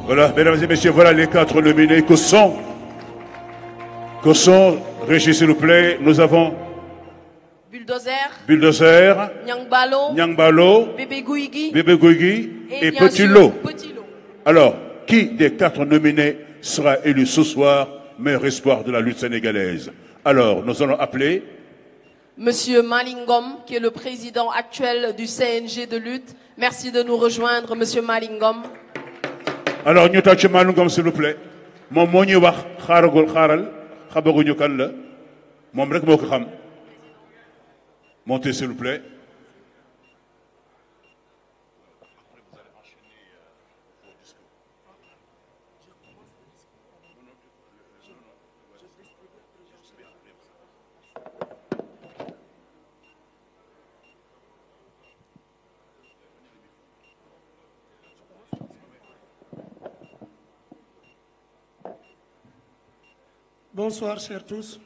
Voilà, mesdames et messieurs, voilà les 4 nominés. Que sont, Régis, s'il vous plaît, nous avons Bulldozer, Nyangbalo, Bébé Guigui et Petit Lo. Alors, qui des 4 nominés sera élu ce soir meilleur espoir de la lutte sénégalaise? Alors, nous allons appeler Monsieur Malingom, qui est le président actuel du CNG de lutte. Merci de nous rejoindre, Monsieur Malingom. Alors, nous t'avons Malingom, s'il vous plaît. Mon moni wax xaaragul xaaral xabaguñu kan la moom rek moo ko xam. Montez, s'il vous plaît. Bonsoir, chers tous.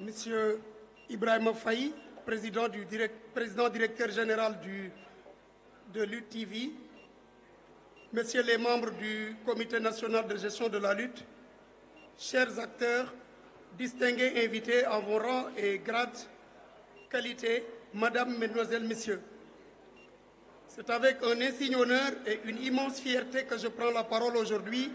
Monsieur Ibrahima Faye, président directeur général de lutte TV, messieurs les membres du Comité national de gestion de la lutte, chers acteurs, distingués invités en vos rangs et grades, qualités, mesdames, mesdemoiselles, messieurs. C'est avec un insigne honneur et une immense fierté que je prends la parole aujourd'hui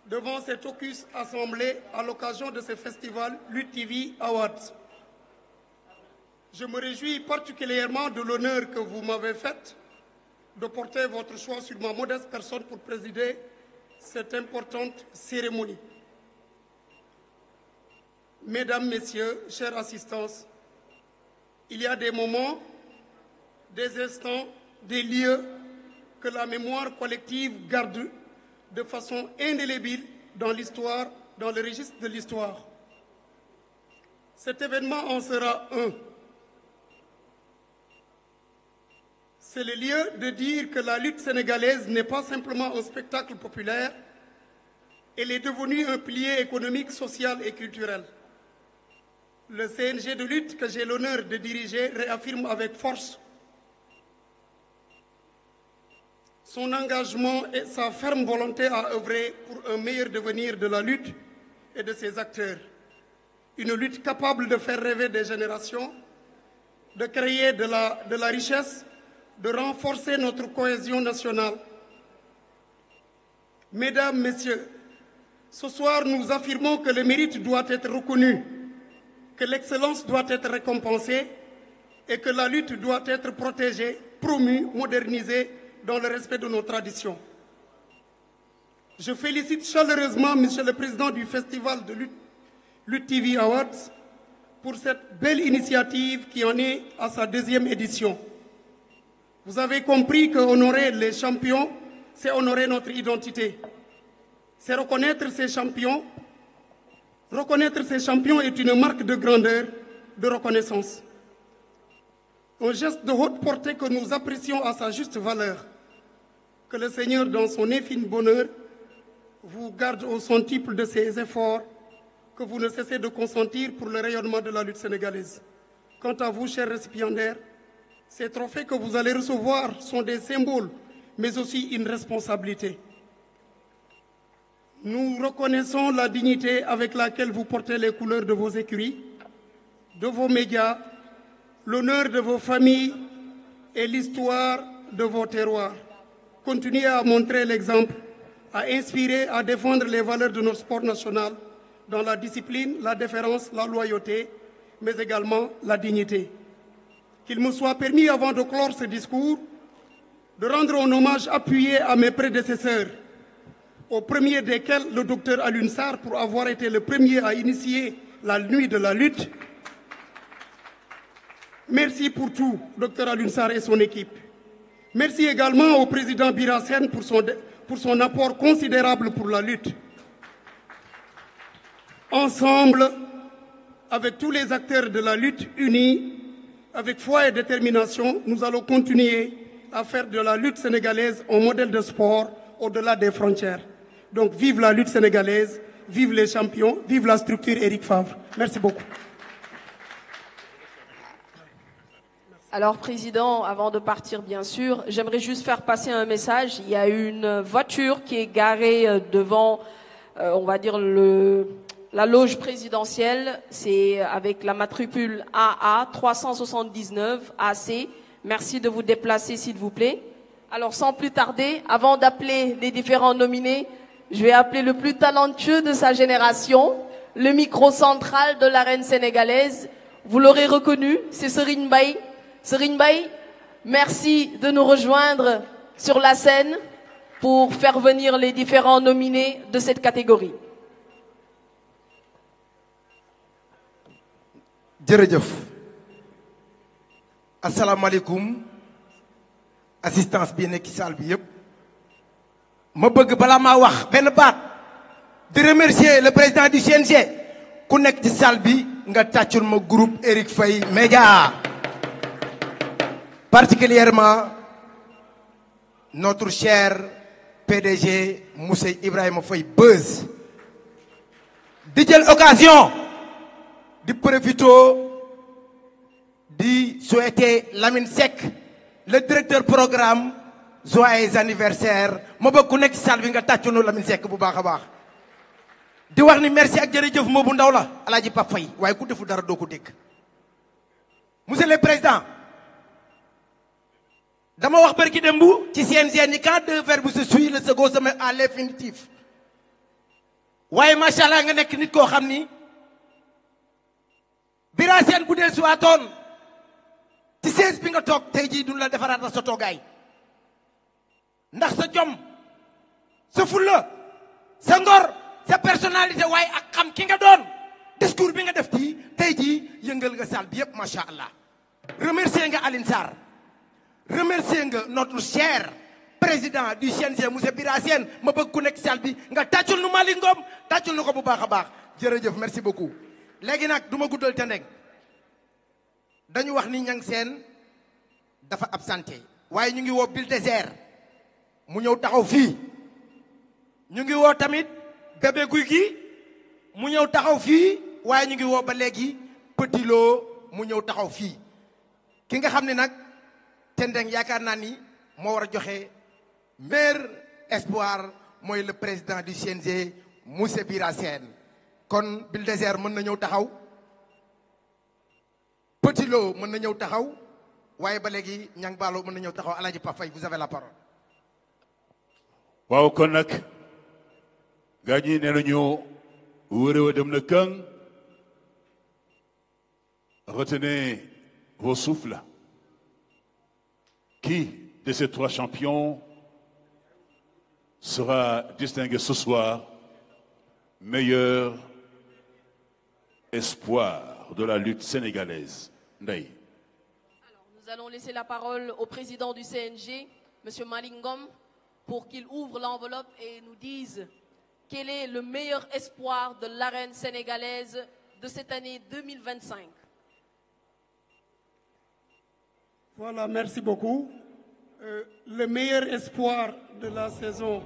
devant cette auguste assemblée à l'occasion de ce festival Lutte TV Awards. Je me réjouis particulièrement de l'honneur que vous m'avez fait de porter votre choix sur ma modeste personne pour présider cette importante cérémonie. Mesdames, Messieurs, chers assistants, il y a des moments, des instants, des lieux que la mémoire collective garde de façon indélébile dans l'histoire, dans le registre de l'histoire. Cet événement en sera un. C'est le lieu de dire que la lutte sénégalaise n'est pas simplement un spectacle populaire, elle est devenue un pilier économique, social et culturel. Le CNG de lutte que j'ai l'honneur de diriger réaffirme avec force son engagement et sa ferme volonté à œuvrer pour un meilleur devenir de la lutte et de ses acteurs. Une lutte capable de faire rêver des générations, de créer de la richesse, de renforcer notre cohésion nationale. Mesdames, Messieurs, ce soir nous affirmons que le mérite doit être reconnu, que l'excellence doit être récompensée et que la lutte doit être protégée, promue, modernisée dans le respect de nos traditions. Je félicite chaleureusement Monsieur le Président du Festival de Lutte TV Awards pour cette belle initiative qui en est à sa 2e édition. Vous avez compris que honorer les champions, c'est honorer notre identité. C'est reconnaître ces champions. Reconnaître ces champions est une marque de grandeur, de reconnaissance. Un geste de haute portée que nous apprécions à sa juste valeur. Que le Seigneur, dans son infini bonheur, vous garde au centuple de ses efforts que vous ne cessez de consentir pour le rayonnement de la lutte sénégalaise. Quant à vous, chers récipiendaires, ces trophées que vous allez recevoir sont des symboles, mais aussi une responsabilité. Nous reconnaissons la dignité avec laquelle vous portez les couleurs de vos écuries, de vos médias, l'honneur de vos familles et l'histoire de vos terroirs. Continuez à montrer l'exemple, à inspirer, à défendre les valeurs de notre sport national dans la discipline, la déférence, la loyauté, mais également la dignité. Qu'il me soit permis, avant de clore ce discours, de rendre un hommage appuyé à mes prédécesseurs, au premier desquels le docteur Alioune Sarr pour avoir été le premier à initier la nuit de la lutte. Merci pour tout, docteur Alioune Sarr et son équipe. Merci également au président Bira Sène pour son apport considérable pour la lutte. Ensemble, avec tous les acteurs de la lutte unis, avec foi et détermination, nous allons continuer à faire de la lutte sénégalaise un modèle de sport au-delà des frontières. Donc vive la lutte sénégalaise, vive les champions, vive la structure Éric Favre. Merci beaucoup. Alors, Président, avant de partir, bien sûr, j'aimerais juste faire passer un message. Il y a une voiture qui est garée devant, on va dire, la loge présidentielle. C'est avec la matricule AA 379 AC. Merci de vous déplacer, s'il vous plaît. Alors, sans plus tarder, avant d'appeler les différents nominés, je vais appeler le plus talentueux de sa génération, le micro central de l'arène sénégalaise. Vous l'aurez reconnu, c'est Serigne Mbaye. Serigne Mbaye, merci de nous rejoindre sur la scène pour faire venir les différents nominés de cette catégorie. Jërëjëf. Assalamu alaikum. Assistance bi nekk ci salle bi yépp. Ma bëgg bala ma wax benn baat di remercier le président du CNG ku nekk ci salle bi nga tàccul ma groupe Éric Faye Média. Particulièrement notre cher PDG Moussa Ibrahima Faye Buzz. Di jël occasion di profito di souhaiter Lamine Seck le directeur programme joyeux anniversaire ma bëgg ku nekk ci salle bi nga tàccunu Lamine Seck bu baax a baax. Di wax ni merci ak jërëjëf moo bu ndaw la Alaaji Pape Faye waaye ku defu dara doo ko dégg. Monsieur le président dama wax barki dembu ci CNG ni quand deux verbes se suivent le second se met à l'infinitif waaye macha allah nga nekk nit koo xam ni Bira Sène bu dee suwaatoon ci 16 bi nga toog tey jii duñ la defaraat sa toogaay ndax sa jom sa fulla sa ngor sa personnalité waaye ak xam ki nga doon discours bi nga def ci tey jii yëngal nga salle bi yëpp macha allah. Remercier nga Alioune Sarr. Remercier notre cher président du CNG monsieur Bira Sène ma bëgg ku nekk salle bi nga tàccul nu Malick Ngom tàccul nu ko bu baax a baax jërëjëf merci beaucoup. léegi nag du ma guddal te ndeng dañu wax ni Niang Sène dafa absenté waaye ñu ngi woo Bulldozer mu ñëw taxaw fii ñu ngi woo tamit Bébé Guy gi mu ñëw taxaw fii waaye ñu ngi woo ba léegi Petit Lo mu ñëw taxaw fii ki nga xam ne nag Tendeng yaakaar naa ni moo war a joxe meilleur espoir mooy le président du CNG Moussa Bira Sène kon Bulldozer mën na ñëw taxaw Petit Lo mën na ñëw taxaw waaye ba léegi Niang Ballo mën na ñëw taxaw Alaaji Pape Faye vous avez la parole. waaw kon nag gaa ñi nee nañu wërëwa dem na kën retenez vos souffles. Qui de ces trois champions sera distingué ce soir meilleur espoir de la lutte sénégalaise? Ndeye. Alors, nous allons laisser la parole au président du CNG, M. Malick Ngom, pour qu'il ouvre l'enveloppe et nous dise quel est le meilleur espoir de l'arène sénégalaise de cette année 2025. Voilà, merci beaucoup. Le meilleur espoir de la saison